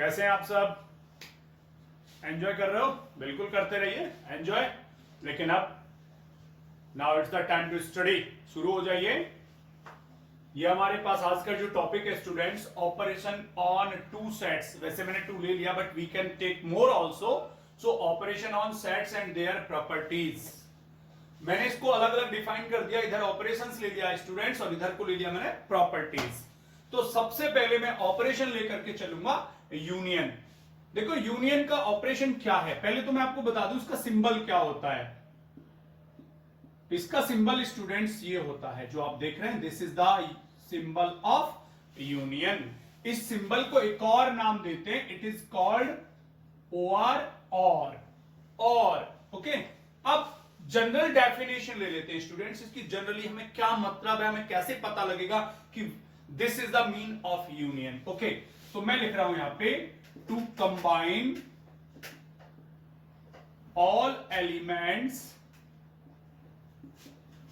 कैसे हैं आप सब? एंजॉय कर रहे हो? बिल्कुल करते रहिए एंजॉय। लेकिन अब now it's the time to study. शुरू हो जाइए। ये हमारे पास आज का जो टॉपिक है students, operation on two sets. वैसे मैंने टू ले लिया but we can take more also. So operation on sets and their properties. मैंने इसको अलग अलग डिफाइन कर दिया। इधर ऑपरेशंस ले लिया स्टूडेंट्स और इधर को ले लिया मैंने प्रॉपर्टीज। तो सबसे पहले मैं ऑपरेशन लेकर के चलूंगा यूनियन। देखो यूनियन का ऑपरेशन क्या है, पहले तो मैं आपको बता दूं इसका सिंबल क्या होता है। इसका सिंबल स्टूडेंट्स ये होता है जो आप देख रहे हैं, this is the symbol of union. इस सिंबल को एक और नाम देते हैं, इट इज कॉल्ड और ओके। अब जनरल डेफिनेशन ले लेते हैं स्टूडेंट्स, इसकी जनरली हमें क्या मतलब है, हमें कैसे पता लगेगा कि this is the mean of union. Okay, तो मैं लिख रहा हूं यहां पे to combine all elements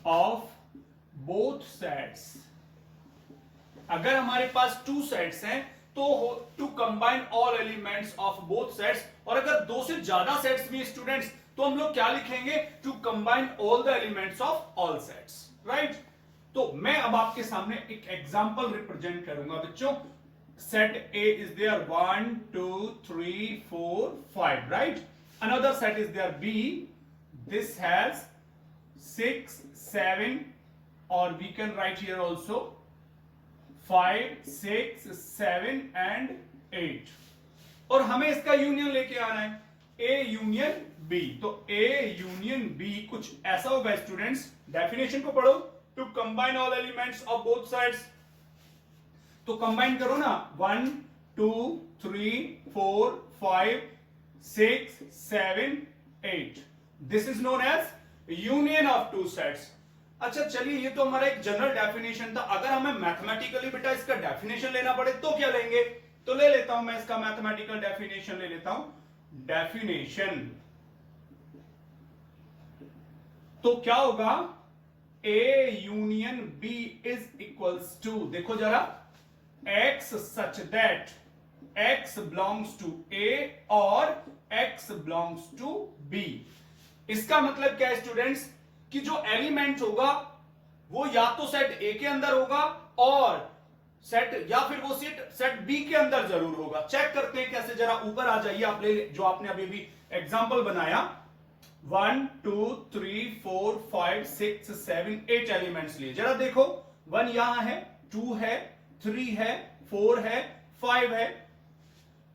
of both sets. अगर हमारे पास टू सेट्स हैं तो to combine all elements of both sets, और अगर दो से ज्यादा सेट्स भी स्टूडेंट्स तो हम लोग क्या लिखेंगे, to combine all the elements of all sets, right. तो मैं अब आपके सामने एक एग्जांपल रिप्रेजेंट करूंगा बच्चों। Set A is there 1 2 3 4 5, right. Another set is there B, this has 6 7 और we can write here also 5 6 7 and 8, और हमें इसका यूनियन लेके आना है, ए यूनियन बी। तो ए यूनियन बी कुछ ऐसा होगा स्टूडेंट्स, डेफिनेशन को पढ़ो, to combine all elements of both sides. तो कंबाइन करो ना, 1 2 3 4 5 6 7 8, this is known as union of two sets. अच्छा चलिए, ये तो हमारा एक जनरल डेफिनेशन था। अगर हमें मैथमेटिकली बेटा इसका डेफिनेशन लेना पड़े तो क्या लेंगे, तो ले लेता हूं मैं इसका मैथमेटिकल डेफिनेशन ले लेता हूं। डेफिनेशन तो क्या होगा, A union B is equals to, देखो जरा, x such that x belongs to A और एक्स बिलोंग्स टू बी। इसका मतलब क्या है स्टूडेंट्स, कि जो एलिमेंट होगा वो या तो सेट ए के अंदर होगा और सेट या फिर वो सेट बी के अंदर जरूर होगा। चेक करते हैं कैसे, जरा ऊपर आ जाइए आप, जो आपने अभी भी एग्जांपल बनाया, 1 2 3 4 5 6 7 8 एलिमेंट्स लिए। जरा देखो, 1 यहां है, 2 है, 3 है, 4 है, 5 है,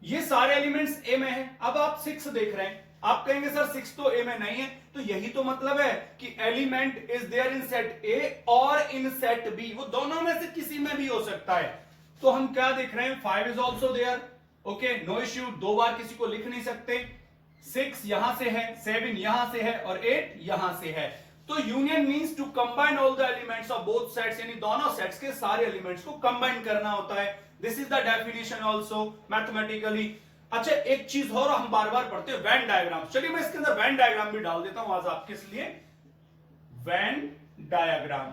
ये सारे एलिमेंट्स ए में है। अब आप 6 देख रहे हैं, आप कहेंगे सर 6 तो ए में नहीं है, तो यही तो मतलब है कि element is there in set A और इन सेट बी, वो दोनों में से किसी में भी हो सकता है। तो हम क्या देख रहे हैं, 5 is also there, okay, no issue, दो बार किसी को लिख नहीं सकते। 6 यहां से है, 7 यहां से है और 8 यहां से है। तो union means to combine all the elements of both sets, यानी दोनों सेट्स के सारे एलिमेंट्स को कंबाइन करना होता है। This is the definition also mathematically. अच्छा एक चीज और हम बार बार पढ़ते हैं, वेन डायग्राम। चलिए मैं इसके अंदर वेन डायग्राम भी डाल देता हूं आज आपके लिए। वेन डायग्राम,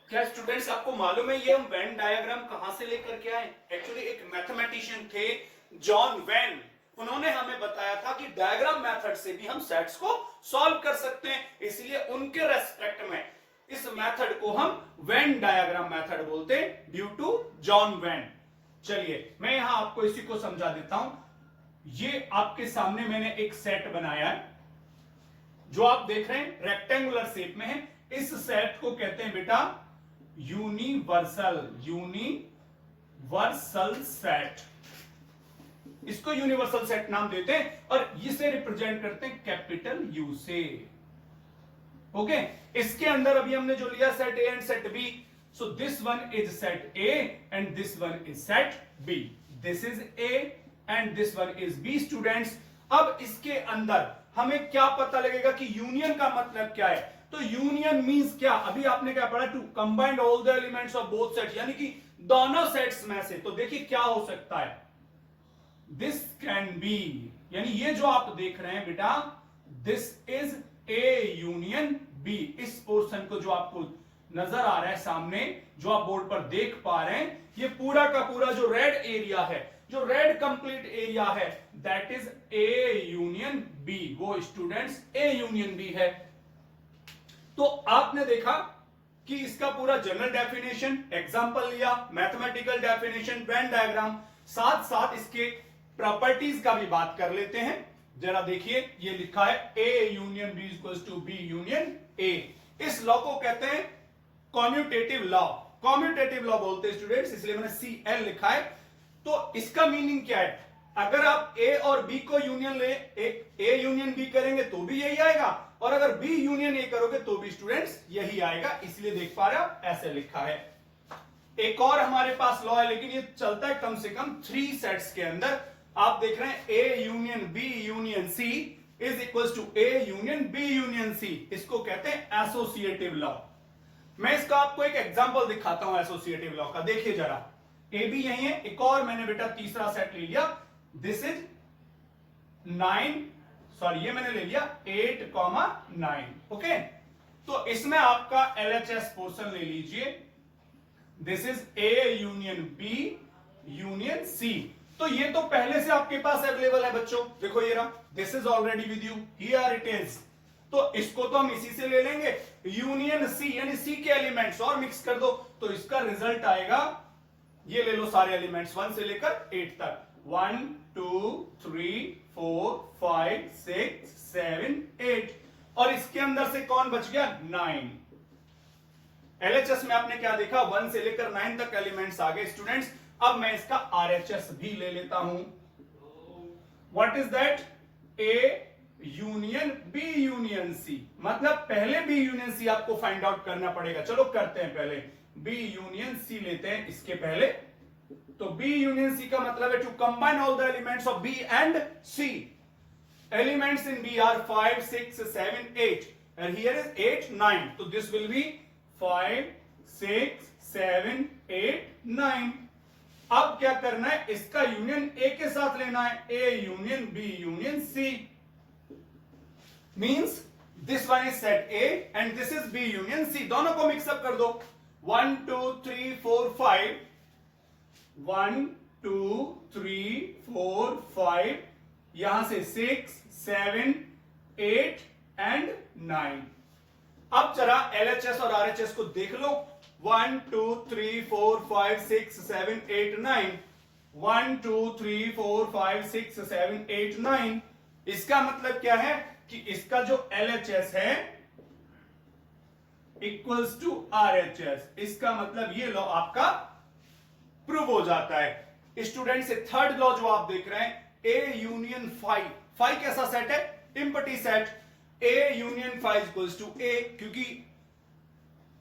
क्या स्टूडेंट्स आपको मालूम है ये हम वेन डायग्राम कहां से लेकर के आए? एक्चुअली एक मैथमेटिशियन थे जॉन वेन, उन्होंने हमें बताया था कि डायग्राम मेथड से भी हम सेट्स को सॉल्व कर सकते हैं, इसलिए उनके रेस्पेक्ट में इस मेथड को हम वेन डायग्राम मेथड बोलते हैं, ड्यू टू जॉन वेन। चलिए मैं यहां आपको इसी को समझा देता हूं। ये आपके सामने मैंने एक सेट बनाया है, जो आप देख रहे हैं रेक्टेंगुलर शेप में है। इस सेट को कहते हैं बेटा यूनिवर्सल सेट। इसको यूनिवर्सल सेट नाम देते हैं और इसे रिप्रेजेंट करते हैं कैपिटल यू से। ओके, इसके अंदर अभी हमने जो लिया set A and set B, so this one is set A and this one is set B. This is A and this one is B students. अब इसके अंदर हमें क्या पता लगेगा कि यूनियन का मतलब क्या है? तो यूनियन मींस क्या, अभी आपने क्या पढ़ा, to combine all the elements of both sets, यानी कि दोनों सेट्स में से। तो देखिए क्या हो सकता है, दिस कैन बी, यानी ये जो आप देख रहे हैं बेटा, this is A union B. इस पोर्शन को जो आपको नजर आ रहा है सामने, जो आप बोर्ड पर देख पा रहे हैं, ये पूरा का पूरा जो रेड एरिया है, जो रेड कंप्लीट एरिया है, that is A union B. वो स्टूडेंट्स ए यूनियन बी है। तो आपने देखा कि इसका पूरा जनरल डेफिनेशन, एग्जांपल लिया, मैथमेटिकल डेफिनेशन, वेन डायग्राम, साथ साथ इसके प्रॉपर्टीज का भी बात कर लेते हैं। जरा देखिए, ये लिखा है A union B equals to B union A. इस लॉ को कहते हैं कॉम्यूटेटिव लॉ। कॉम्यूटेटिव लॉ बोलते हैं स्टूडेंट्स, इसलिए मैंने CL लिखा है। तो इसका मीनिंग क्या है? अगर आप ए और बी को यूनियन ले, एक ए यूनियन बी करेंगे तो भी यही आएगा, और अगर बी यूनियन ए करोगे तो भी स्टूडेंट्स यही आएगा। इसलिए देख पा रहे हो, ऐसे लिखा है। एक और हमारे पास लॉ है, लेकिन ये चलता है कम से कम 3 सेट्स के अंदर। आप देख रहे हैं A union B union C is equals to A union B union C. इसको कहते हैं एसोसिएटिव लॉ। मैं इसका आपको एक एग्जांपल दिखाता हूं एसोसिएटिव लॉ का। देखिए जरा, ए बी यही है, एक और मैंने बेटा तीसरा सेट ले लिया। दिस इज 9, सॉरी ये मैंने ले लिया 8,9। ओके, तो इसमें आपका LHS पोर्शन ले लीजिए। This is A union B union C. तो ये तो पहले से आपके पास अवेलेबल है बच्चों, देखो ये रहा, this is already with you, here it is. तो इसको तो हम इसी से ले लेंगे, यूनियन सी, यानी सी के एलिमेंट्स और मिक्स कर दो, तो इसका रिजल्ट आएगा, ये ले लो सारे एलिमेंट्स 1 से लेकर 8 तक। 1 2 3 4 5 6 7 8, और इसके अंदर से कौन बच गया? 9। LHS में आपने क्या देखा? 1 से लेकर 9 तक एलिमेंट्स आ गए स्टूडेंट्स। अब मैं इसका RHS भी ले लेता हूं। What is that? A union B union C. मतलब पहले बी यूनियन सी आपको फाइंड आउट करना पड़ेगा। चलो करते हैं, पहले बी यूनियन सी लेते हैं इसके पहले। तो बी यूनियन सी का मतलब है to combine all the elements of B and C. Elements in B are 5 6 7 8 and here is 8 9, so this will be 5 6 7 8 9। अब क्या करना है? इसका यूनियन ए के साथ लेना है, A union B union C. Means this one is set A and this is B union C. दोनों को मिक्सअप कर दो। 1 2 3 4 5, 1 2 3 4 5, यहां से 6 7 8 एंड 9। अब जरा LHS और RHS को देख लो। 1 2 3 4 5 6 7 8 9, 1 2 3 4 5 6 7 8 9। इसका मतलब क्या है कि इसका जो LHS है इक्वल्स टू RHS। इसका मतलब ये लॉ आपका प्रूव हो जाता है स्टूडेंट। से थर्ड लॉ जो आप देख रहे हैं, ए यूनियन फाइव। फाइव कैसा सेट है? Empty set. A union phi equals to A, क्योंकि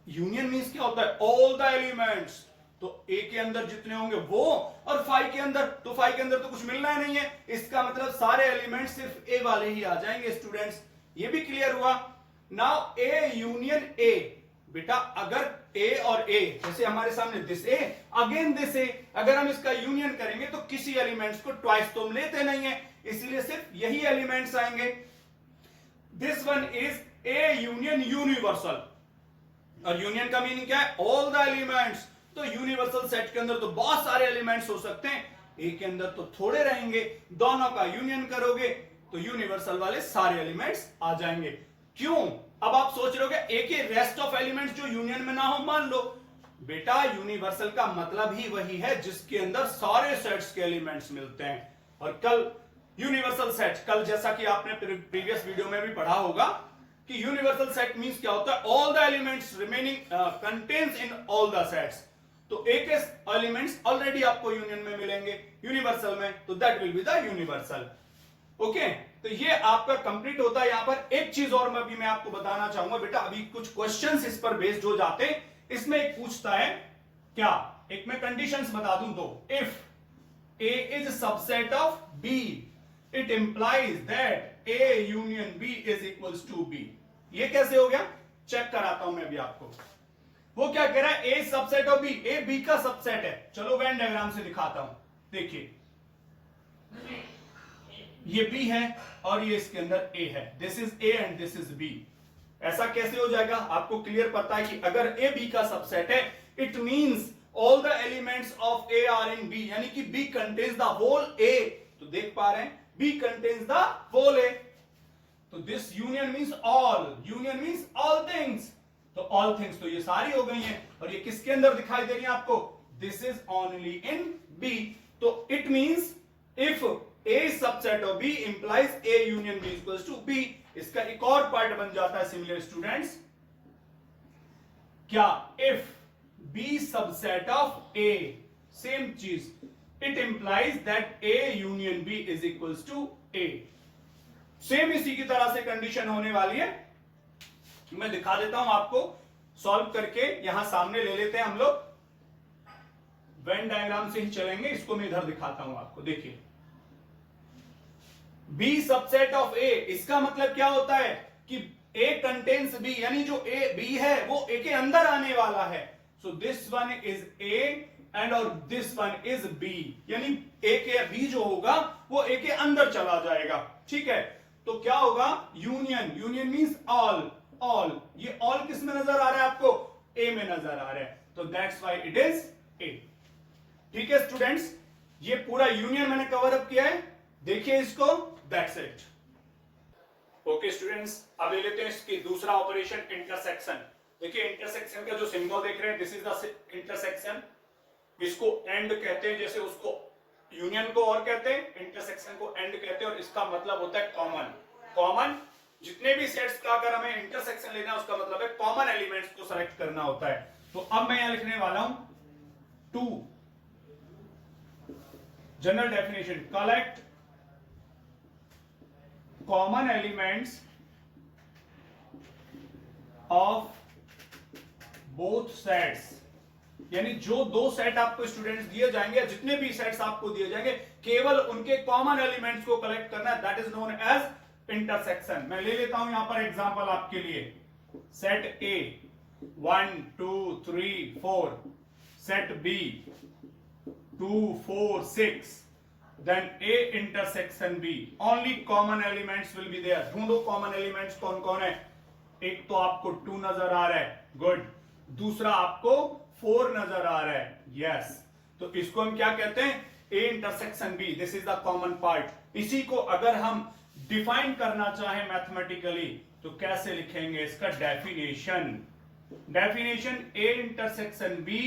यूनियन मींस क्या होता है? All the elements. तो ए के अंदर जितने होंगे वो, और फाइव के अंदर, तो फाइव के अंदर तो कुछ मिलना ही नहीं है। इसका मतलब सारे एलिमेंट्स सिर्फ ए वाले ही आ जाएंगे स्टूडेंट्स। ये भी क्लियर हुआ। नाउ ए यूनियन ए, बेटा अगर ए और ए, जैसे हमारे सामने दिस ए अगेन दिस ए, अगर हम इसका यूनियन करेंगे तो किसी एलिमेंट्स को ट्वाइस तो हम लेते नहीं है, इसलिए सिर्फ यही एलिमेंट्स आएंगे। This one is A union universal. और यूनियन का मीनिंग क्या है? All the elements. तो यूनिवर्सल सेट के अंदर तो बहुत सारे एलिमेंट्स हो सकते हैं, ए के अंदर तो थोड़े रहेंगे। दोनों का यूनियन करोगे तो यूनिवर्सल वाले सारे एलिमेंट्स आ जाएंगे। क्यों? अब आप सोच रहे हो ए के रेस्ट ऑफ एलिमेंट्स जो यूनियन में ना हो, मान लो बेटा यूनिवर्सल का मतलब ही वही है जिसके अंदर सारे सेट्स के एलिमेंट्स मिलते हैं। और कल यूनिवर्सल सेट, कल जैसा कि आपने प्रीवियस वीडियो में भी पढ़ा होगा कि यूनिवर्सल सेट मींस क्या होता है? All the elements remaining contains in all the sets. तो ए के एलिमेंट्स ऑलरेडी आपको यूनियन में मिलेंगे यूनिवर्सल में, तो that will be the universal. Okay, तो ये आपका कंप्लीट होता है। यहां पर एक चीज और मैं आपको बताना चाहूंगा बेटा, अभी कुछ क्वेश्चंस इस पर बेस्ड हो जाते हैं। इसमें एक पूछता है क्या, एक मैं कंडीशंस बता दूं तो, if A is subset of B it implies that A union B is equals to B. ये कैसे हो गया? चेक कराता हूं मैं भी आपको। वो क्या कह रहा है? A subset of B, A B का सबसेट है। चलो वेन डायग्राम से दिखाता हूं। देखिए ये बी है और ये इसके अंदर ए है। This is A and this is B. ऐसा कैसे हो जाएगा? आपको क्लियर पता है कि अगर ए बी का सबसेट है, it means all the elements of A are in B, यानी कि B contains the whole A. तो देख पा रहे हैं, B contains the whole A. तो this union means all, union means all things. तो ऑल थिंग्स तो ये सारी हो गई हैं, और ये किसके अंदर दिखाई दे रही है आपको? This is only in B. तो it means if A subset of B implies A union B equals to B. इसका एक और पार्ट बन जाता है सिमिलर स्टूडेंट्स, क्या? If B subset of A, same चीज, it implies that A union B is equals to A. Same इसी की तरह से कंडीशन होने वाली है। मैं दिखा देता हूं आपको सॉल्व करके, यहां सामने ले लेते हैं हम लोग, वेन डायग्राम से ही चलेंगे। इसको मैं इधर दिखाता हूं आपको, देखिए बी सबसेट ऑफ ए, इसका मतलब क्या होता है कि ए कंटेन्स बी, यानी जो ए बी है वो ए के अंदर आने वाला है। So this one is A and और दिस वन इज बी, यानी ए के बी जो होगा वो ए के अंदर चला जाएगा। ठीक है, तो क्या होगा? Union, union means all, all, ये ऑल किस में नजर आ रहा है आपको? ए में नजर आ रहा है, तो that's why it is a. ठीक है स्टूडेंट्स, ये पूरा यूनियन मैंने कवर अप किया है, देखिए इसको, दैट्स इट। ओके स्टूडेंट्स, अब ले लेते हैं इसकी दूसरा ऑपरेशन, इंटरसेक्शन। देखिए इंटरसेक्शन का जो सिंबल देख रहे हैं, दिस इज द इंटरसेक्शन। इसको एंड कहते हैं, जैसे उसको यूनियन को और कहते हैं, इंटरसेक्शन को एंड कहते हैं, और इसका मतलब होता है कॉमन। कॉमन, जितने भी सेट्स का अगर हमें इंटरसेक्शन लेना है उसका मतलब है कॉमन एलिमेंट्स को सेलेक्ट करना होता है। तो अब मैं यहां लिखने वाला हूं to general definition, collect common elements of both sets, यानी जो दो सेट आपको स्टूडेंट्स दिए जाएंगे, जितने भी सेट्स आपको दिए जाएंगे, केवल उनके कॉमन एलिमेंट्स को कलेक्ट करना है, that is known as intersection. मैं ले लेता हूं यहां पर एग्जांपल आपके लिए, set A 1 2 3 4, set B 2 4 6, then A intersection B, only common elements will be there। ढूंढो कॉमन एलिमेंट्स कौन कौन है। एक तो आपको 2 नजर आ रहा है, गुड, दूसरा आपको 4 नजर आ रहा है, यस। तो इसको हम क्या कहते हैं? A intersection B, this is the common part. इसी को अगर हम डिफाइन करना चाहें मैथमेटिकली तो कैसे लिखेंगे? इसका definition, definition A intersection B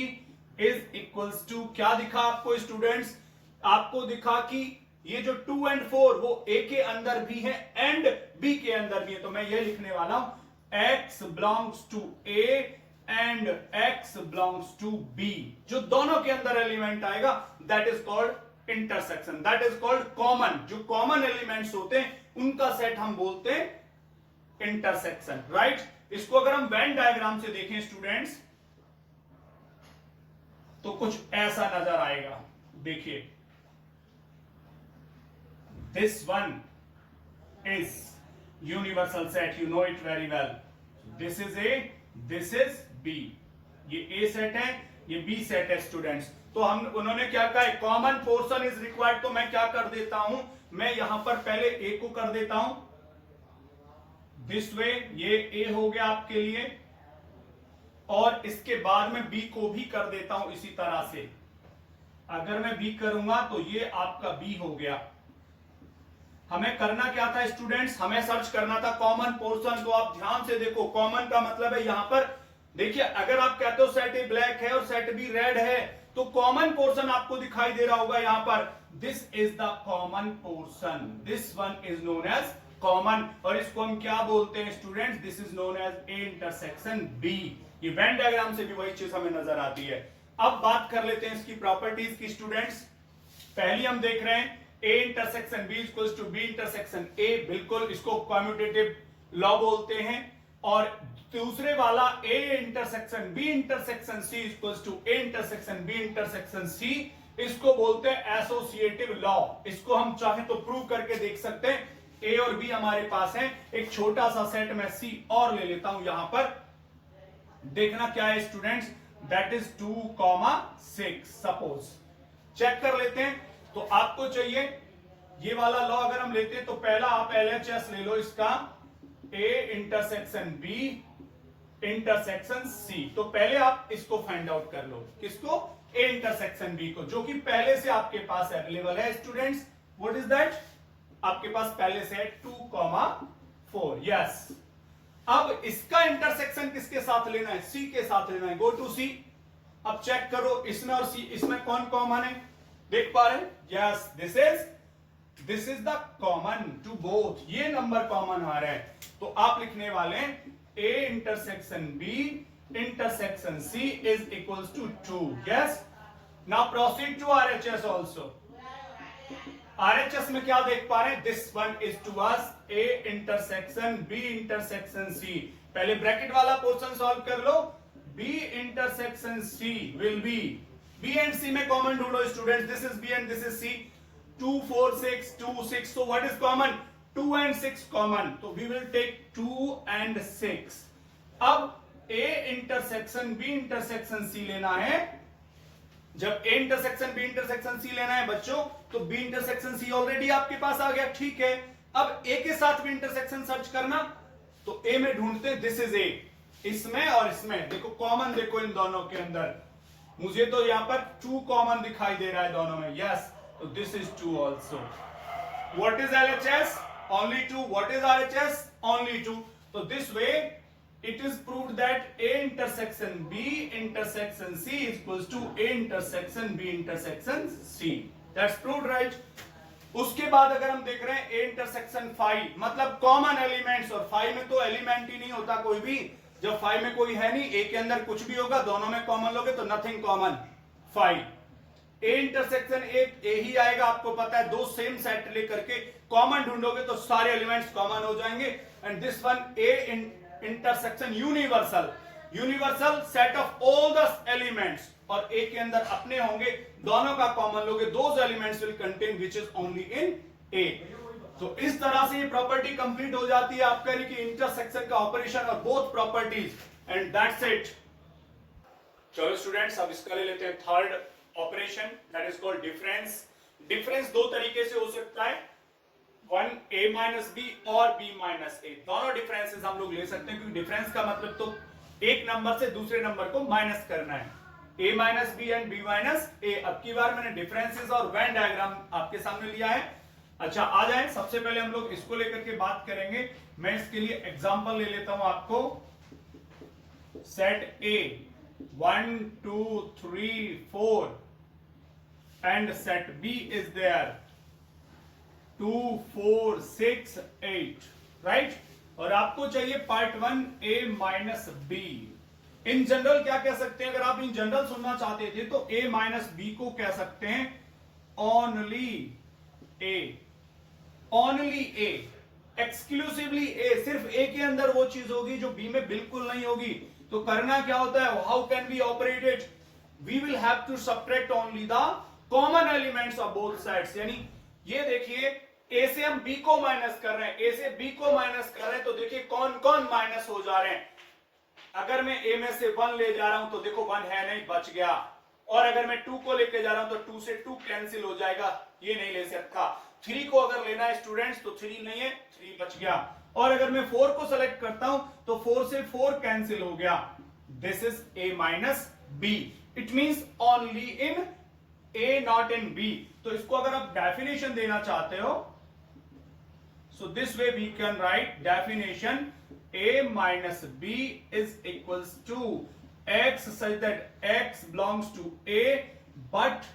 is equals to, क्या दिखा आपको स्टूडेंट्स? आपको दिखा कि ये जो 2 एंड 4 वो A के अंदर भी है एंड B के अंदर भी है। तो मैं ये लिखने वाला हूं X belongs to A and X belongs to B। जो दोनों के अंदर एलिमेंट आएगा that is called intersection, that is called common. जो कॉमन एलिमेंट्स होते हैं उनका सेट हम बोलते हैं इंटरसेक्शन, राइट। इसको अगर हम वेन डायग्राम से देखें स्टूडेंट्स तो कुछ ऐसा नजर आएगा, देखिए this one is universal set, you know it very well। this is A, this is B, ये A सेट है, ये B सेट है स्टूडेंट्स। तो हम उन्होंने क्या कहा है? Common portion is required. तो मैं क्या कर देता हूं, मैं यहां पर पहले A को कर देता हूं दिस वे, ये A हो गया आपके लिए, और इसके बाद में B को भी कर देता हूं इसी तरह से। अगर मैं B करूंगा तो ये आपका B हो गया। हमें करना क्या था स्टूडेंट्स? हमें सर्च करना था कॉमन पोर्शन। तो आप ध्यान से देखो, कॉमन का मतलब है यहां पर देखिए, अगर आप कहते हो सेट ए ब्लैक है और सेट बी रेड है तो कॉमन पोर्शन आपको दिखाई दे रहा होगा यहां पर, this is the common portion, this one is known as common. और इसको हम क्या बोलते हैं students? This is known as A intersection B. ये वेन डायग्राम से भी वही चीज हमें नजर आती है। अब बात कर लेते हैं इसकी प्रॉपर्टीज की स्टूडेंट्स। पहली हम देख रहे हैं A intersection B equals to B intersection A, बिल्कुल इसको कम्यूटेटिव लॉ बोलते हैं। और दूसरे वाला A intersection B intersection C equals to A intersection B intersection C, इसको बोलते हैं एसोसिएटिव लॉ। इसको हम चाहे तो प्रूव करके देख सकते हैं। A और B हमारे पास है, एक छोटा सा सेट मैं C और ले लेता हूं यहां पर, देखना क्या है students, that is 2,6। Suppose check कर लेते हैं। तो आपको चाहिए ये वाला लॉ अगर हम लेते हैं तो पहला आप LHS ले लो इसका, A intersection B intersection C. तो पहले आप इसको फाइंड आउट कर लो, किसको? ए इंटरसेक्शन बी को, जो कि पहले से आपके पास अवेलेबल है स्टूडेंट्स। What is that? आपके पास पहले से है 2,4। यस। अब इसका इंटरसेक्शन किसके साथ लेना है? सी के साथ लेना है। गो टू सी। अब चेक करो इसमें और सी, इसमें कौन कॉमन है? देख पा रहे हैं? Yes, this is the common to both. ये नंबर कॉमन आ रहा है, तो आप लिखने वाले हैं A intersection B intersection C is equals to 2। Yes. Now proceed to RHS also. RHS में क्या देख पा रहे हैं? This one is to us A intersection B intersection C. पहले ब्रैकेट वाला पोर्शन सॉल्व कर लो। B intersection C will be, B and C में कॉमन ढूंढो students. This is B and this is C. 2 4 6 2 6। so what is common? 2 and 6 common, so we will take 2 and 6। अब a intersection b intersection c लेना है। जब a intersection b intersection c लेना है बच्चों, तो b इंटरसेक्शन c ऑलरेडी आपके पास आ गया, ठीक है। अब a के साथ भी इंटरसेक्शन सर्च करना, तो a में ढूंढते हैं। दिस इज a, इसमें और इसमें देखो कॉमन, देखो इन दोनों के अंदर मुझे तो यहां पर 2 कॉमन दिखाई दे रहा है दोनों में। Yes, so this is 2 also। What is LHS? Only 2। What is RHS? Only 2। So this way it is proved that A intersection B intersection C is equals to A intersection B intersection C। That's proved, right? उसके बाद अगर हम देख रहे हैं A intersection phi, मतलब common elements, और phi में तो एलिमेंट ही नहीं होता कोई भी। जब phi में कोई है नहीं, A के अंदर कुछ भी होगा, दोनों में कॉमन लोगे तो nothing common, phi। A intersection एक ए ही आएगा, आपको पता है। दो सेम सेट लेकर के कॉमन ढूंढोगे तो सारे एलिमेंट्स कॉमन हो जाएंगे। And this one A intersection universal, universal set of all the elements, और ए के अंदर अपने होंगे, दोनों का कॉमन लोगे, those elements will contain which is only in A. तो इस तरह से ये प्रॉपर्टी कंप्लीट हो जाती है आपका, यानी कि इंटरसेक्शन का ऑपरेशन और both properties, and that's it. चलो स्टूडेंट्स, अब इसका ले लेते हैं third operation, that is called difference. Difference दो तरीके से हो सकता है, वन a माइनस बी और b माइनस ए। दोनों डिफरेंसेस हम लोग ले सकते हैं, क्योंकि डिफरेंस का मतलब तो एक नंबर से दूसरे नंबर को माइनस करना है। a minus B and b minus A. अब की बार मैंने डिफरेंसेस और वेन डायग्राम आपके सामने लिया है। अच्छा, आ जाए, सबसे पहले हम लोग इसको लेकर के बात करेंगे। मैं इसके लिए एग्जांपल ले लेता हूं आपको। Set a 1 2 3 4 and set B is there 2 4 6 8, right? और आपको चाहिए part 1 A minus B. In general क्या कह सकते हैं? अगर आप इन जनरल सुनना चाहते थे तो A माइनस बी को कह सकते हैं only A, only A, exclusively A। सिर्फ A के अंदर वो चीज होगी जो B में बिल्कुल नहीं होगी। तो करना क्या होता है? How can we operate it? We will have to subtract only the common elements of both sides. यानी ये देखिए, ए से हम बी को माइनस कर रहे हैं, ए से बी को माइनस कर रहे हैं, तो देखिए कौन कौन माइनस हो जा रहे हैं। अगर मैं ए में से 1 ले जा रहा हूं तो देखो 1 है नहीं, बच गया। और अगर मैं 2 को लेके जा रहा हूं तो 2 से 2 कैंसिल हो जाएगा, ये नहीं ले सकता। 3 को अगर लेना है स्टूडेंट्स तो 3 नहीं है, 3 बच गया। और अगर मैं 4 को सेलेक्ट करता हूं तो 4 से 4 कैंसिल हो गया। This is A minus B. It means only in A not in B। तो इसको अगर आप डेफिनेशन देना चाहते हो, so this way we can write definition A minus B is equals to X such that X belongs to A but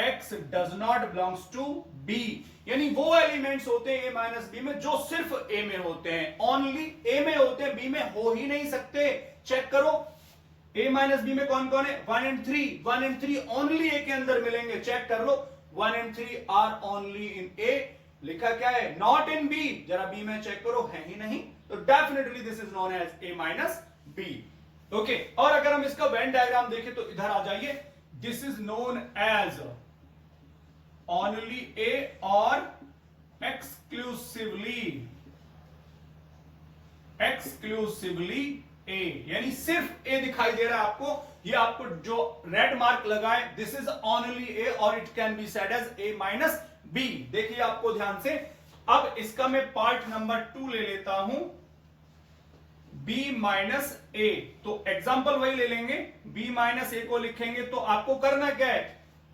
X does not belongs to B। यानी वो elements होते हैं A माइनस बी में जो सिर्फ A में होते हैं, ओनली A में होते हैं, B में हो ही नहीं सकते। चेक करो, A माइनस बी में कौन कौन है? 1 and 3, 1 and 3 ओनली A के अंदर मिलेंगे। चेक कर लो, 1 and 3 are only in A। लिखा क्या है? Not in B। जरा B में चेक करो, है ही नहीं, तो definitely this is known as A minus B. Okay, और अगर हम इसका वेन डायग्राम देखें तो इधर आ जाइए। This is known as only A और एक्सक्लूसिवली A, यानी सिर्फ A दिखाई दे रहा है आपको। ये आपको जो रेड मार्क लगा है, दिस इज ओनली A और it can be said as A minus B. देखिए आपको ध्यान से। अब इसका मैं पार्ट नंबर 2 ले लेता हूं। b माइनस ए, तो एग्जाम्पल वही ले लेंगे, b माइनस ए को लिखेंगे तो आपको करना क्या है,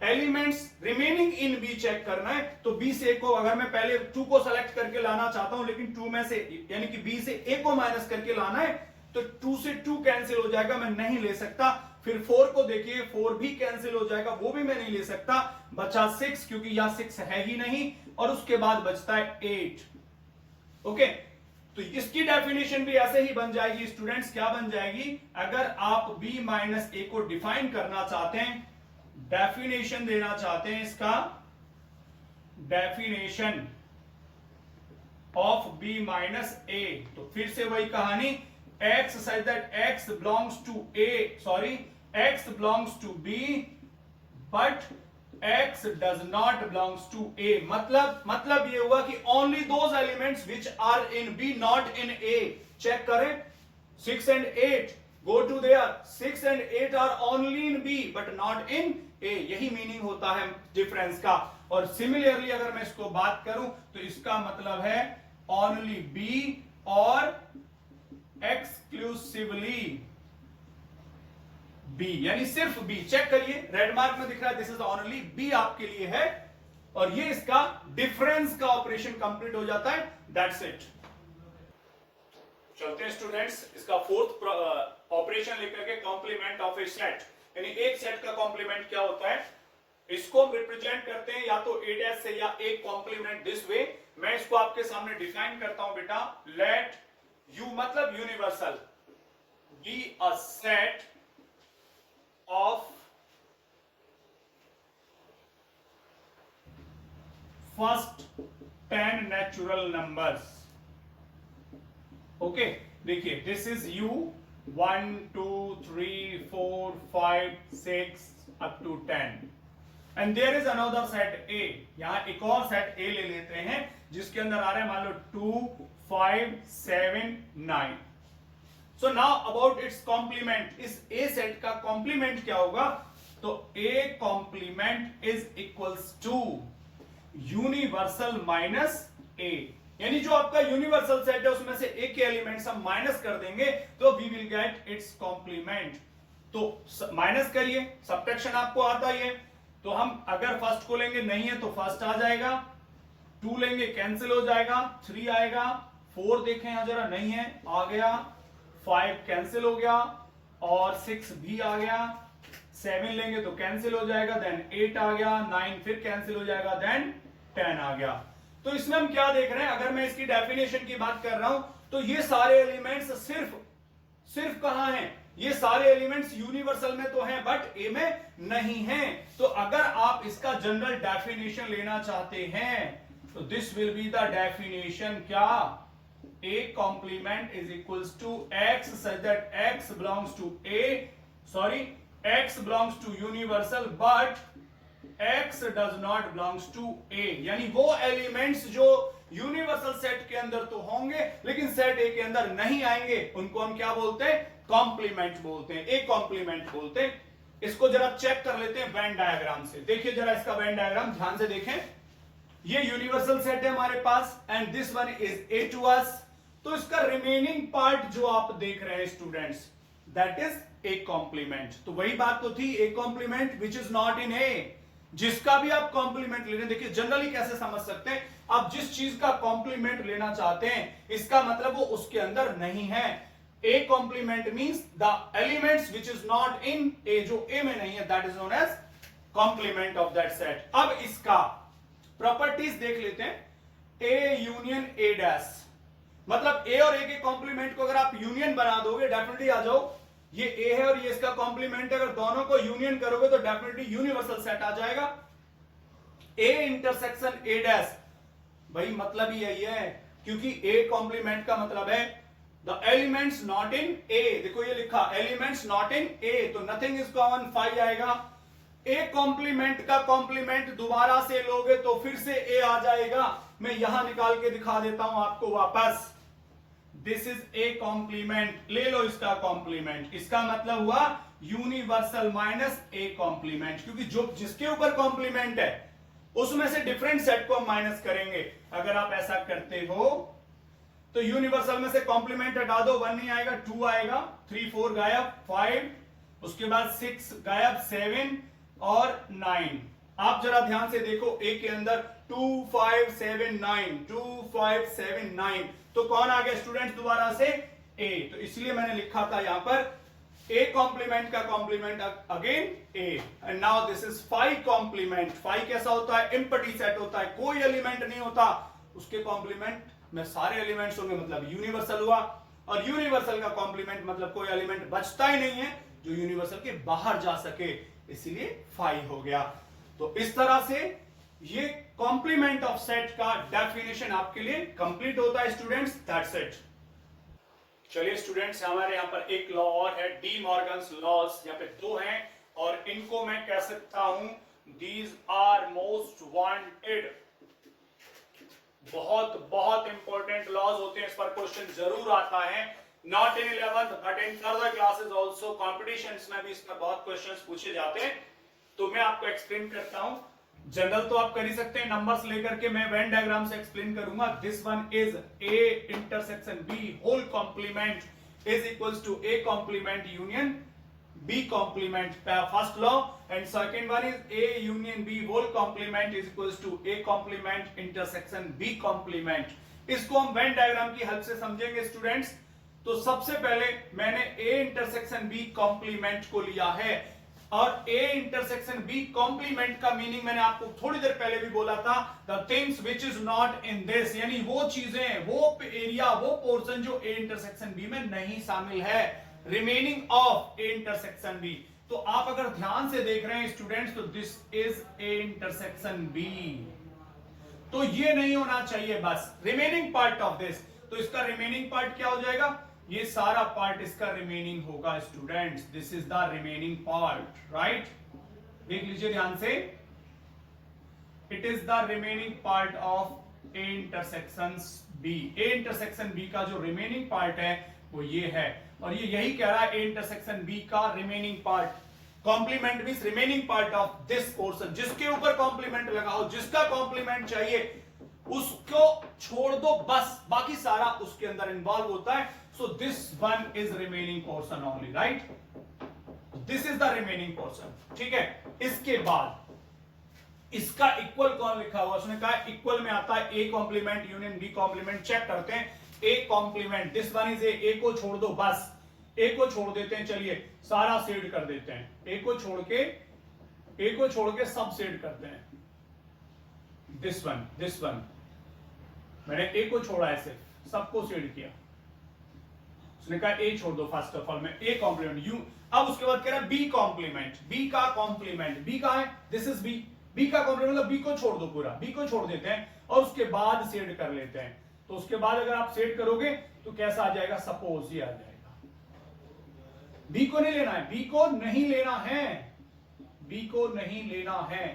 elements remaining in B check करना है। तो बी से ए को, अगर मैं पहले 2 को सेलेक्ट करके लाना चाहता हूं लेकिन 2 में से यानी कि बी से ए को माइनस करके लाना है, तो 2 से 2 कैंसिल हो जाएगा, मैं नहीं ले सकता। फिर 4 को देखिए, 4 भी कैंसिल हो जाएगा, वो भी मैं नहीं ले सकता। बचा 6, क्योंकि यहां 6 है ही नहीं, और उसके बाद बचता है 8। ओके, तो इसकी डेफिनेशन भी ऐसे ही बन जाएगी स्टूडेंट्स। क्या बन जाएगी, अगर आप b माइनस ए को डिफाइन करना चाहते हैं, डेफिनेशन देना चाहते हैं, इसका डेफिनेशन ऑफ b माइनस ए, तो फिर से वही कहानी, x such that x belongs to a, sorry, x belongs to b but x does not belongs to a। मतलब ये हुआ कि only those elements which are in b not in a, check करें, 6 and 8 go to there, 6 and 8 are only in b but not in a, यही meaning होता है difference का। और सिमिलरली अगर मैं इसको बात करूं तो इसका मतलब है only b और एक्सक्लूसिवली बी, यानी सिर्फ बी। चेक करिए, रेड मार्क में दिख रहा है, दिस इज ओनली बी आपके लिए है, और ये इसका डिफरेंस का ऑपरेशन कंप्लीट हो जाता है। That's it. चलते हैं स्टूडेंट्स, इसका फोर्थ ऑपरेशन लेकर के, कॉम्प्लीमेंट ऑफ ए सेट, यानी एक सेट का कॉम्प्लीमेंट क्या होता है, इसको हम रिप्रेजेंट करते हैं या तो ए डैश से या एक कॉम्प्लीमेंट दिस वे। मैं इसको आपके सामने डिफाइन करता हूं बेटा, लेट U मतलब universal, be a set of first 10 natural numbers। Okay, देखिए this is U 1 2 3 4 5 6 up to 10 and there is another set A। यहां एक और सेट A ले लेते हैं जिसके अंदर आ रहे हैं मान लो 2 5 7 9। So now about its complement, इस ए सेट का कॉम्प्लीमेंट क्या होगा, तो A complement is equals to universal minus A, यानी जो आपका यूनिवर्सल सेट है उसमें से ए के एलिमेंट्स हम माइनस कर देंगे तो we will get its complement. तो माइनस करिए, सब्ट्रैक्शन आपको आता ही है, तो हम अगर फर्स्ट को लेंगे नहीं है तो फर्स्ट आ जाएगा, 2 लेंगे कैंसिल हो जाएगा, 3 आएगा, 4 देखें यहां जरा, नहीं है, आ गया, 5 कैंसिल हो गया और 6 भी आ गया, 7 लेंगे तो कैंसिल हो जाएगा, देन 8 आ गया, 9 फिर कैंसिल हो जाएगा, देन 10 आ गया। तो इसमें हम क्या देख रहे हैं, अगर मैं इसकी डेफिनेशन की बात कर रहा हूं तो ये सारे एलिमेंट्स सिर्फ कहां हैं, ये सारे एलिमेंट्स यूनिवर्सल में तो हैं बट ए में नहीं हैं। तो अगर आप इसका जनरल डेफिनेशन लेना चाहते हैं तो this will be the definition, क्या, A complement is equals to x such that x belongs to A, sorry, x belongs to universal but x does not belongs to A, यानी वो elements जो universal set के अंदर तो होंगे लेकिन set ए के अंदर नहीं आएंगे, उनको हम क्या बोलते हैं, कॉम्प्लीमेंट बोलते हैं, ए कॉम्प्लीमेंट बोलते हैं। इसको जरा चेक कर लेते हैं वेन डायग्राम से। देखिए जरा इसका वेन डायग्राम ध्यान से देखें, ये यूनिवर्सल सेट है हमारे पास and this one is A to us. तो इसका रिमेनिंग पार्ट जो आप देख रहे हैं students, that is A complement. तो वही बात तो थी, A complement which is not in A, जिसका भी आप कॉम्प्लीमेंट ले रहे हैं। देखिए जनरली कैसे समझ सकते हैं, आप जिस चीज का कॉम्प्लीमेंट लेना चाहते हैं इसका मतलब वो उसके अंदर नहीं है। A complement means the elements which is not in A, जो ए में नहीं है, that is known as complement of that set. अब इसका प्रॉपर्टीज देख लेते हैं, ए यूनियन ए डैश, मतलब ए और ए के कॉम्प्लीमेंट को अगर आप यूनियन बना दोगे डेफिनेटली आ जाओ, ये ए है और ये इसका कॉम्प्लीमेंट है, अगर दोनों को यूनियन करोगे तो डेफिनेटली यूनिवर्सल सेट आ जाएगा। ए इंटरसेक्शन ए डैश, भाई मतलब ही यही है, क्योंकि ए कॉम्प्लीमेंट का मतलब है द एलिमेंट्स नॉट इन ए, देखो ये लिखा एलिमेंट्स नॉट इन ए, तो नथिंग इज कॉमन, 5 आएगा। ए कॉम्प्लीमेंट का कॉम्प्लीमेंट दोबारा से लोगे तो फिर से ए आ जाएगा, मैं यहां निकाल के दिखा देता हूं आपको वापस, दिस इज ए कॉम्प्लीमेंट, ले लो इसका कॉम्प्लीमेंट, इसका मतलब हुआ यूनिवर्सल माइनस ए कॉम्प्लीमेंट, क्योंकि जो जिसके ऊपर कॉम्प्लीमेंट है उसमें से डिफरेंट सेट को हम माइनस करेंगे। अगर आप ऐसा करते हो तो यूनिवर्सल में से कॉम्प्लीमेंट हटा दो, 1 नहीं आएगा, 2 आएगा, 3 4 गायब, 5 उसके बाद 6 गायब, 7 और 9। आप जरा ध्यान से देखो ए के अंदर 2 5 7 9, 2 5 7 9, तो कौन आ गया स्टूडेंट्स दोबारा से ए। तो इसलिए मैंने लिखा था यहां पर ए कॉम्प्लीमेंट का complement again A. And now this is 5 complement. 5 कैसा होता है, एम्प्टी सेट होता है, कोई एलिमेंट नहीं होता, उसके कॉम्प्लीमेंट में सारे एलिमेंट्स होंगे, मतलब यूनिवर्सल हुआ। और यूनिवर्सल का कॉम्प्लीमेंट मतलब कोई एलिमेंट बचता ही नहीं है जो यूनिवर्सल के बाहर जा सके, इसलिए 5 हो गया। तो इस तरह से ये कॉम्प्लीमेंट ऑफ सेट का डेफिनेशन आपके लिए कंप्लीट होता है स्टूडेंट्स, दैट्स इट। चलिए स्टूडेंट्स, हमारे यहां पर एक लॉ और है, डी मॉर्गन्स लॉज। यहाँ पे 2 हैं और इनको मैं कह सकता हूं दीज आर मोस्ट वांटेड, बहुत बहुत इंपॉर्टेंट लॉज होते हैं, इस पर क्वेश्चन जरूर आता है, not in 11th but in further classes also, competitions में भी इस पर बहुत क्वेश्चंस पूछे जाते हैं। तो मैं आपको एक्सप्लेन करता हूं। जनरल तो आप कर ही सकते हैं, नंबर्स लेकर के मैं वेन डायग्राम से एक्सप्लेन करूंगा। This one is A intersection B whole complement is equals to A complement union B complement, first law. And second one is A union B whole complement is equals to A complement intersection B complement. इसको हम Venn diagram की help से समझेंगे students. तो सबसे पहले मैंने ए intersection B complement को लिया है, और ए इंटरसेक्शन बी कॉम्प्लीमेंट का मीनिंग मैंने आपको थोड़ी देर पहले भी बोला था, the things which is not in this, यानी वो चीजें, वो एरिया, वो पोर्शन जो ए इंटरसेक्शन बी में नहीं शामिल है, remaining of A intersection B. तो आप अगर ध्यान से देख रहे हैं स्टूडेंट्स, तो this is A intersection B, तो ये नहीं होना चाहिए, बस रिमेनिंग पार्ट ऑफ दिस। तो इसका रिमेनिंग पार्ट क्या हो जाएगा, ये सारा पार्ट इसका रिमेनिंग होगा students, this is the remaining part, right. देख लीजिए ध्यान से, it is the remaining part of A intersection B. A intersection B का जो रिमेनिंग पार्ट है वो ये है, और ये यही कह रहा है ए इंटरसेक्शन बी का remaining part, complement means remaining part of this portion. जिसके ऊपर कॉम्प्लीमेंट लगा हो, जिसका कॉम्प्लीमेंट चाहिए उसको छोड़ दो, बस बाकी सारा उसके अंदर इन्वॉल्व होता है। So this one is remaining portion only, right, this is the remaining portion, ठीक है। इसके बाद इसका इक्वल कौन लिखा हुआ, उसने कहा इक्वल में आता है A complement union B complement. Check करते हैं, A complement, this one is A को छोड़ दो, बस ए को छोड़ देते हैं, चलिए सारा शेड कर देते हैं, ए को छोड़ के सब शेड करते हैं। दिस वन मैंने ए को छोड़ा है, सिर्फ सबको शेड किया। उसने कहा ए छोड़ दो, फर्स्ट ऑफ ऑल में ए कॉम्प्लीमेंट यू। अब उसके बाद कह रहा है बी कॉम्प्लीमेंट, बी का कॉम्प्लीमेंट, बी का है, दिस इज बी, बी का कॉम्प्लीमेंट मतलब बी को छोड़ दो, पूरा बी को छोड़ देते हैं और उसके बाद शेड कर लेते हैं। तो उसके बाद अगर आप शेड करोगे तो कैसा आ जाएगा, सपोज ये आ जाएगा। बी को नहीं लेना है, बी को नहीं लेना है, बी को नहीं लेना है,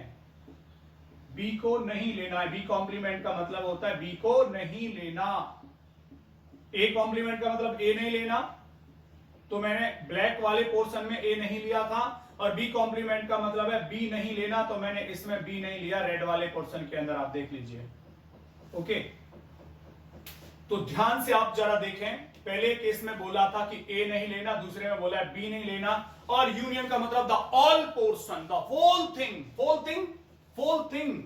बी को नहीं लेना है। बी कॉम्प्लीमेंट का मतलब होता है बी को नहीं लेना। ए कॉम्प्लीमेंट का मतलब ए नहीं लेना, तो मैंने ब्लैक वाले पोर्शन में ए नहीं लिया था, और बी कॉम्प्लीमेंट का मतलब है बी नहीं लेना, तो मैंने इसमें बी नहीं लिया, रेड वाले पोर्शन के अंदर, आप देख लीजिए। ओके, तो ध्यान से आप जरा देखें, पहले केस में बोला था कि ए नहीं लेना, दूसरे में बोला है बी नहीं लेना, और यूनियन का मतलब the all portion, the whole thing.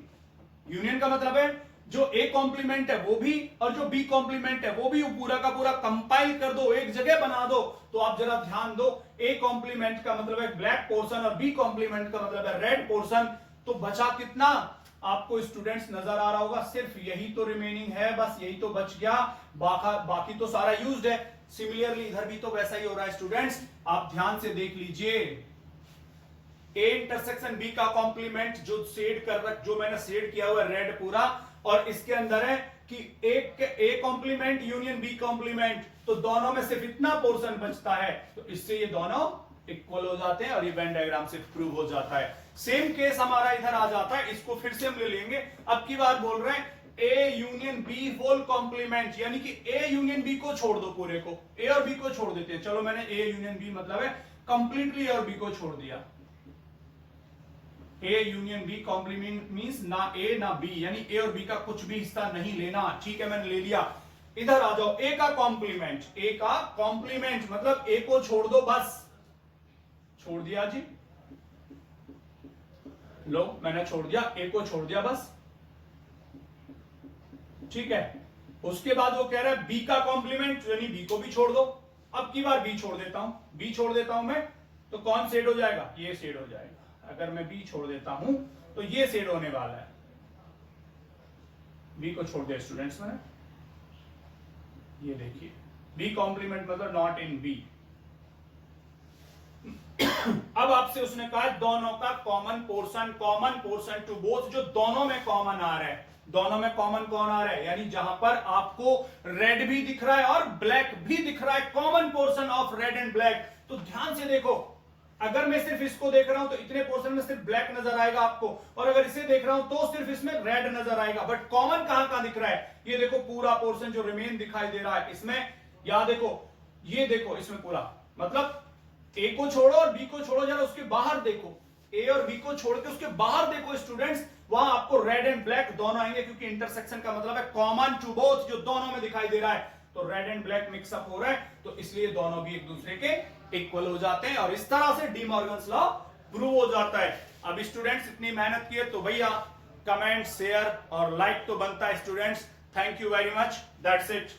Union का मतलब है जो ए कॉम्प्लीमेंट है वो भी और जो बी कॉम्प्लीमेंट है वो भी, पूरा का पूरा कंपाइल कर दो, एक जगह बना दो। तो आप जरा ध्यान दो, ए कॉम्प्लीमेंट का मतलब है ब्लैक पोर्शन और बी कॉम्प्लीमेंट का मतलब है रेड पोर्शन। तो बचा कितना आपको स्टूडेंट्स नजर आ रहा होगा, सिर्फ यही तो रिमेनिंग है, बस यही तो बच गया, बाकी तो सारा यूज्ड है। सिमिलरली इधर भी तो वैसा ही हो रहा है स्टूडेंट्स, आप ध्यान से देख लीजिए। ए इंटरसेक्शन बी का कॉम्प्लीमेंट जो मैंने शेड किया हुआ है रेड पूरा, और इसके अंदर है कि एक A complement union B complement, तो दोनों में सिर्फ इतना पोर्शन बचता है, तो इससे ये दोनों इक्वल हो जाते हैं और ये वेन डायग्राम से प्रूव हो जाता है। सेम केस हमारा इधर आ जाता है, इसको फिर से हम ले लेंगे। अब की बार बोल रहे हैं A union B whole complement, यानी कि ए यूनियन बी को छोड़ दो, पूरे को ए और बी को छोड़ देते हैं। चलो मैंने ए यूनियन बी मतलब है कंप्लीटली ए और बी को छोड़ दिया। A union B complement means ना ए ना बी, यानी ए और बी का कुछ भी हिस्सा नहीं लेना। ठीक है, मैंने ले लिया। इधर आ जाओ, ए का कॉम्प्लीमेंट, ए का कॉम्प्लीमेंट मतलब ए को छोड़ दो बस, छोड़ दिया जी, लो मैंने छोड़ दिया, ए को छोड़ दिया बस, ठीक है। उसके बाद वो कह रहा है बी का कॉम्प्लीमेंट, यानी बी को भी छोड़ दो। अब की बार बी छोड़ देता हूं, बी छोड़ देता हूं मैं, तो कौन सेड हो जाएगा, ये सेड हो जाएगा। अगर मैं बी छोड़ देता हूं तो ये सेड होने वाला है, बी को छोड़ दिया स्टूडेंट्स मैंने, ये देखिए बी कॉम्प्लीमेंट मतलब नॉट इन बी। अब आपसे उसने कहा दोनों का कॉमन पोर्शन टू बोथ, जो दोनों में कॉमन आ रहा है, दोनों में कॉमन कौन आ रहा है, यानी जहां पर आपको रेड भी दिख रहा है और ब्लैक भी दिख रहा है, common portion of red and black. तो ध्यान से देखो, अगर मैं सिर्फ इसको देख रहा हूं तो इतने पोर्शन में सिर्फ ब्लैक नजर आएगा आपको, और अगर इसे देख रहा हूं तो सिर्फ इसमें रेड नजर आएगा। बट कॉमन कहां कहां दिख रहा है, ये देखो पूरा पोर्शन जो रिमेन दिखाई दे रहा है इसमें, या देखो ये देखो इसमें पूरा, मतलब ए को छोड़ो और बी को छोड़ो, जरा उसके बाहर देखो, ए और बी को छोड़ के उसके बाहर देखो स्टूडेंट्स, वहां आपको रेड एंड ब्लैक दोनों आएंगे, क्योंकि इंटरसेक्शन का मतलब है कॉमन टू बोथ, जो दोनों में दिखाई दे रहा है। तो रेड एंड ब्लैक मिक्सअप हो रहा है, तो इसलिए दोनों भी एक दूसरे के इक्वल हो जाते हैं, और इस तरह से डी मॉर्गन्स लॉ प्रूव हो जाता है। अब स्टूडेंट्स इतनी मेहनत की है तो भैया कमेंट शेयर और लाइक तो बनता है students. Thank you very much, that's it.